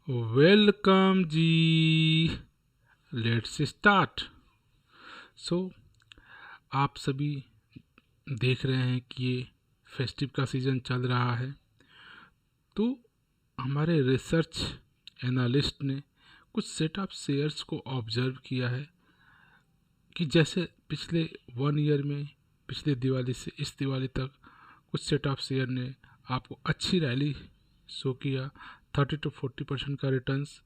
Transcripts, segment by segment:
Welcome ji. Let's start. So आप सभी देख रहे हैं कि ये फेस्टिव का सीज़न चल रहा है, तो हमारे रिसर्च एनालिस्ट ने कुछ सेट ऑफ शेयर्स को ऑब्जर्व किया है कि जैसे पिछले 1 ईयर में, पिछले दिवाली से इस दिवाली तक कुछ सेट ऑफ शेयर ने आपको अच्छी रैली शो किया, 30 to 40% का returns.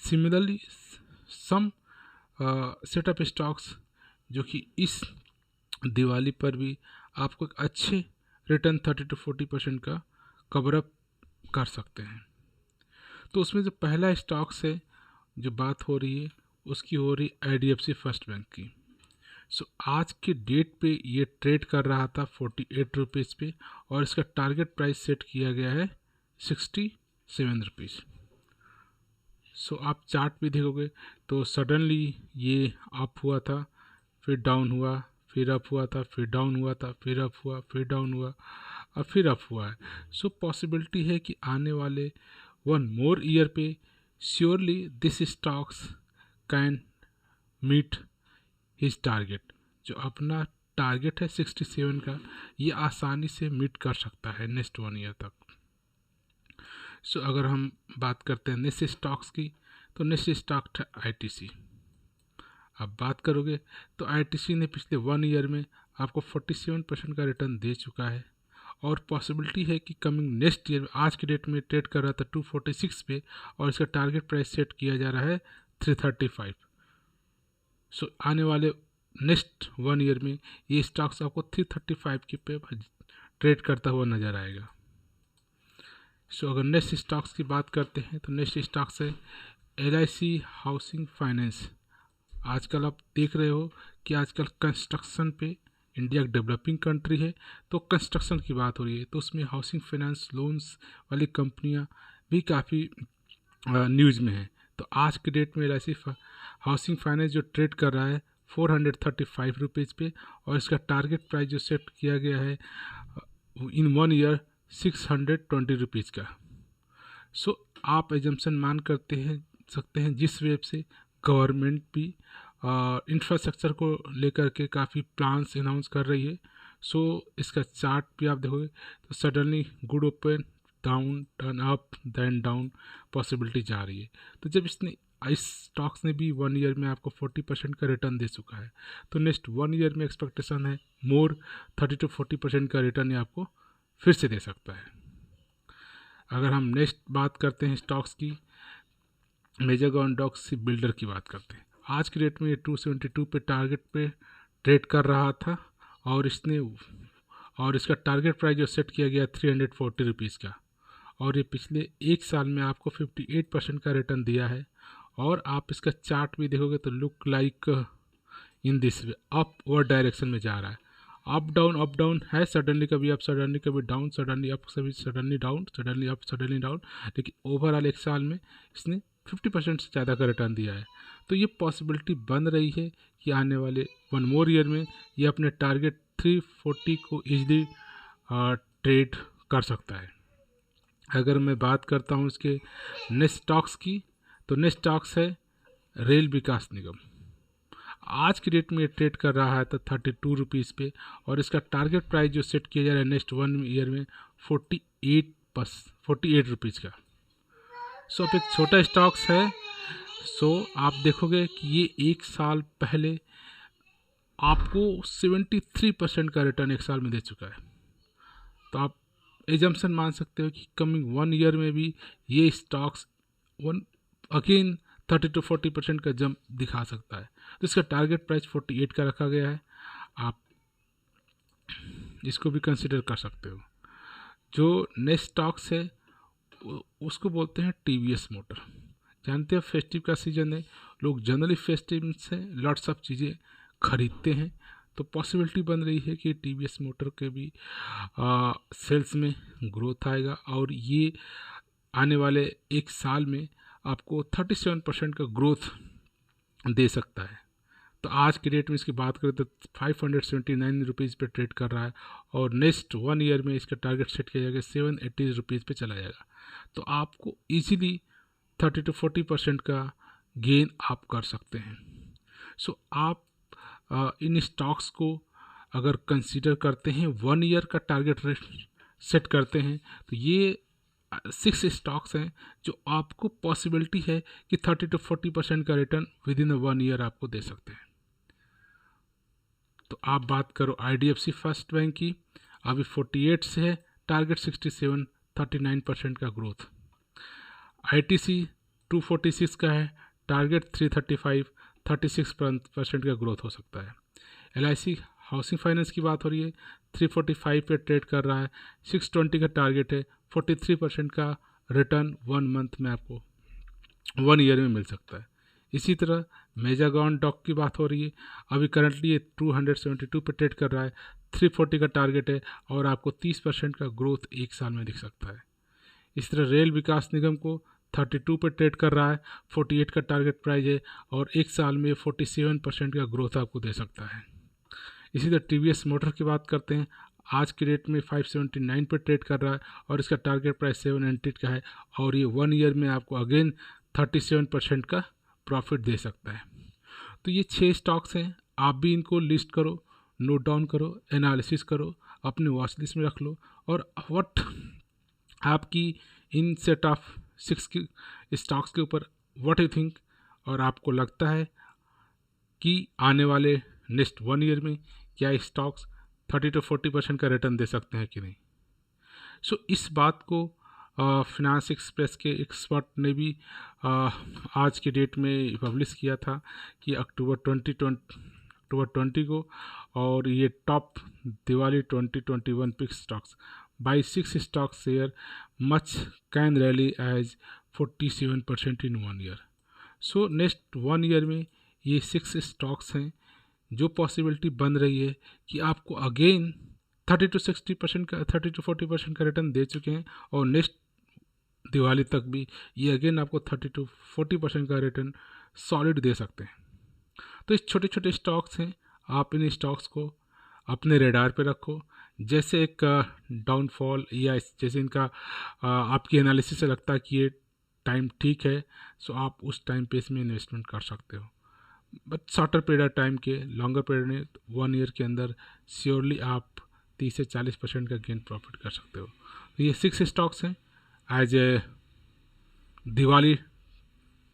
Similarly some set of stocks जो कि इस दिवाली पर भी आपको एक अच्छे रिटर्न 30 to 40% का कवर अप कर सकते हैं। तो उसमें जो पहला स्टॉक्स है जो बात हो रही है, उसकी हो रही IDFC फर्स्ट बैंक की। सो आज के डेट पे ये ट्रेड कर रहा था 48 रुपीज़ पे, और इसका टारगेट प्राइस सेट किया गया है 67 रुपीज़। सो आप चार्ट भी देखोगे तो सडनली ये अप हुआ था, फिर डाउन हुआ, फिर अप हुआ था, फिर डाउन हुआ था, फिर अप हुआ, फिर डाउन हुआ और फिर अप हुआ है। सो पॉसिबिलिटी है कि आने वाले 1 more ईयर पे surely this stocks can meet his target. जो अपना टारगेट है 67 का, ये आसानी से मीट कर सकता है नेक्स्ट 1 ईयर तक। सो अगर हम बात करते हैं नेक्स्ट स्टॉक्स की, तो नेक्स्ट स्टॉक है ITC। अब बात करोगे तो ITC ने पिछले 1 ईयर में आपको 47% का रिटर्न दे चुका है, और पॉसिबिलिटी है कि कमिंग नेक्स्ट ईयर, आज के डेट में ट्रेड कर रहा था 246 पे, और इसका टारगेट प्राइस सेट किया जा रहा है 335। सो आने वाले नेक्स्ट 1 ईयर में ये स्टॉक्स आपको 335 के पे ट्रेड करता हुआ नज़र आएगा। सो अगर नेक्स्ट स्टॉक्स की बात करते हैं तो नेक्स्ट स्टॉक्स है LIC हाउसिंग फाइनेंस। आजकल आप देख रहे हो कि आजकल कंस्ट्रक्शन पे, इंडिया एक डेवलपिंग कंट्री है तो कंस्ट्रक्शन की बात हो रही है, तो उसमें हाउसिंग फाइनेंस लोन्स वाली कंपनियां भी काफ़ी न्यूज़ में है। तो आज के डेट में LIC हाउसिंग फाइनेंस जो ट्रेड कर रहा है 435 रुपीज़ पे, और इसका टारगेट प्राइस जो सेट किया गया है इन 1 ईयर 620 रुपीज़ का। सो आप एजम्पन मान करते हैं सकते हैं जिस वेब से गवर्नमेंट भी इंफ्रास्ट्रक्चर को लेकर के काफ़ी प्लान्स अनाउंस कर रही है। सो इसका चार्ट भी आप देखोगे तो suddenly good open, down, turn up, then down possibility जा रही है। तो जब इसने इस स्टॉक्स ने भी 1 ईयर में आपको 40% का रिटर्न दे चुका है, तो नेक्स्ट 1 ईयर में एक्सपेक्टेशन है मोर 30 to 40% का रिटर्न ये आपको फिर से दे सकता है। अगर हम नेक्स्ट बात करते हैं स्टॉक्स की, मेजर डॉक्स बिल्डर की बात करते हैं। आज की डेट में ये 272 पे टारगेट पे ट्रेड कर रहा था, और इसका टारगेट प्राइस जो सेट किया गया 340 रुपीज़ का, और ये पिछले 1 साल में आपको 58% का रिटर्न दिया है। और आप इसका चार्ट भी देखोगे तो look like in this way upward direction में जा रहा है। अप डाउन है, सडनली कभी अप, सडनली कभी डाउन, सडनली अप, कभी suddenly down, suddenly up, suddenly down, लेकिन ओवरऑल 1 साल में इसने 50% से ज़्यादा का रिटर्न दिया है। तो ये पॉसिबिलिटी बन रही है कि आने वाले 1 more ईयर में ये अपने टारगेट 340 को ईजिली ट्रेड कर सकता है। अगर मैं बात करता हूँ इसके नेक्स्ट स्टॉक्स की, तो नेक्स्ट स्टॉक्स है रेल विकास निगम। आज की डेट में ये ट्रेड कर रहा है तो 32 रुपीज़ पे, और इसका टारगेट प्राइस जो सेट किया जा रहा है नेक्स्ट 1 ईयर में 48 रुपीज़ का। सो अब एक छोटा स्टॉक्स है। सो आप देखोगे कि ये 1 साल पहले आपको 73% का रिटर्न 1 साल में दे चुका है। तो आप एजम्पन मान सकते हो कि कमिंग 1 ईयर में भी ये स्टॉक्स अगेन 30 to 40% का जंप दिखा सकता है। तो इसका टारगेट प्राइस 48 का रखा गया है, आप इसको भी कंसिडर कर सकते हो। जो नेक्स्ट स्टॉक्स है उसको बोलते हैं TVS मोटर। जानते हो फेस्टिव का सीज़न है, लोग जनरली फेस्टिव से लॉट्स ऑफ चीज़ें खरीदते हैं, तो पॉसिबिलिटी बन रही है कि TVS मोटर के भी सेल्स में ग्रोथ आएगा, और ये आने वाले 1 साल में आपको 37% का ग्रोथ दे सकता है। तो आज की डेट में इसकी बात करें तो 579 रुपीज़ पे ट्रेड कर रहा है, और नेक्स्ट 1 ईयर में इसका टारगेट सेट किया जाएगा 780 रुपीज़ पे चला जाएगा। तो आपको इजीली 30-40% का गेन आप कर सकते हैं। सो आप इन स्टॉक्स को अगर कंसीडर करते हैं 1 ईयर का टारगेट रेट सेट करते हैं तो ये 6 स्टॉक्स हैं जो आपको पॉसिबिलिटी है कि 30-40% का रिटर्न विद इन 1 ईयर आपको दे सकते हैं। तो आप बात करो IDFC फर्स्ट बैंक की, अभी 48 से है टारगेट 67, 39% का ग्रोथ। ITC 246 का है टारगेट 335, 36% का ग्रोथ हो सकता है। LIC हाउसिंग फाइनेंस की बात हो रही है, 345 पे ट्रेड कर रहा है, 620 का टारगेट है, 43% का रिटर्न 1 मंथ में आपको 1 ईयर में मिल सकता है। इसी तरह मेजागॉन डॉक की बात हो रही है, अभी करंटली ये 272 पे ट्रेड कर रहा है, 340 का टारगेट है और आपको 30% का ग्रोथ 1 साल में दिख सकता है। इस तरह रेल विकास निगम को 32 पे ट्रेड कर रहा है, 48 का टारगेट प्राइस है और 1 साल में 47% का ग्रोथ आपको दे सकता है। इसी तरह TVS मोटर की बात करते हैं, आज के रेट में 579 पे ट्रेड कर रहा है और इसका टारगेट प्राइस 700 का है और ये 1 ईयर में आपको अगेन 37% का प्रॉफिट दे सकता है। तो ये 6 स्टॉक्स हैं, आप भी इनको लिस्ट करो, नोट डाउन करो, एनालिसिस करो, अपने वॉच लिस्ट में रख लो और व्हाट आपकी इन सेट ऑफ 6 की स्टॉक्स के ऊपर व्हाट यू थिंक, और आपको लगता है कि आने वाले नेक्स्ट 1 ईयर में क्या स्टॉक्स 30-40% का रिटर्न दे सकते हैं कि नहीं। सो इस बात को फिनांस एक्सप्रेस के एक्सपर्ट ने भी आज के डेट में पब्लिश किया था कि अक्टूबर 20 को, और ये top Diwali 2021 pick stocks buy 6 stock share much can rally as 47% in 1 year. So next 1 year में ये 6 स्टॉक्स हैं जो पॉसिबिलिटी बन रही है कि आपको अगेन 30-40% का रिटर्न दे चुके हैं और नेक्स्ट दिवाली तक भी ये अगेन आपको 30-40% का रिटर्न सॉलिड दे सकते हैं। तो इस छोटे छोटे स्टॉक्स हैं, आप इन स्टॉक्स को अपने रेडार पे रखो। जैसे एक डाउनफॉल या जैसे इनका आपकी एनालिसिस से लगता है कि ये टाइम ठीक है, सो आप उस टाइम पे इसमें इन्वेस्टमेंट कर सकते हो। But shorter period of time के, लॉन्गर पीरियड में 1 ईयर के अंदर श्योरली आप 30 से 40% का गेन प्रॉफिट कर सकते हो। तो ये 6 स्टॉक्स हैं as a Diwali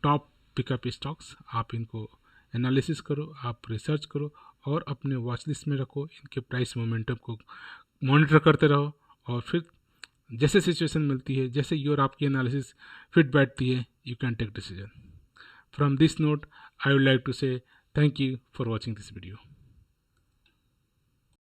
top pickup stocks. आप इनको एनालिसिस करो, आप रिसर्च करो और अपने वॉच लिस्ट में रखो, इनके प्राइस मोमेंटम को मॉनिटर करते रहो और फिर जैसे सिचुएशन मिलती है, जैसे योर आपकी एनालिसिस फिट बैठती है, you can take decision. From this note, I would like to say thank you for watching this video.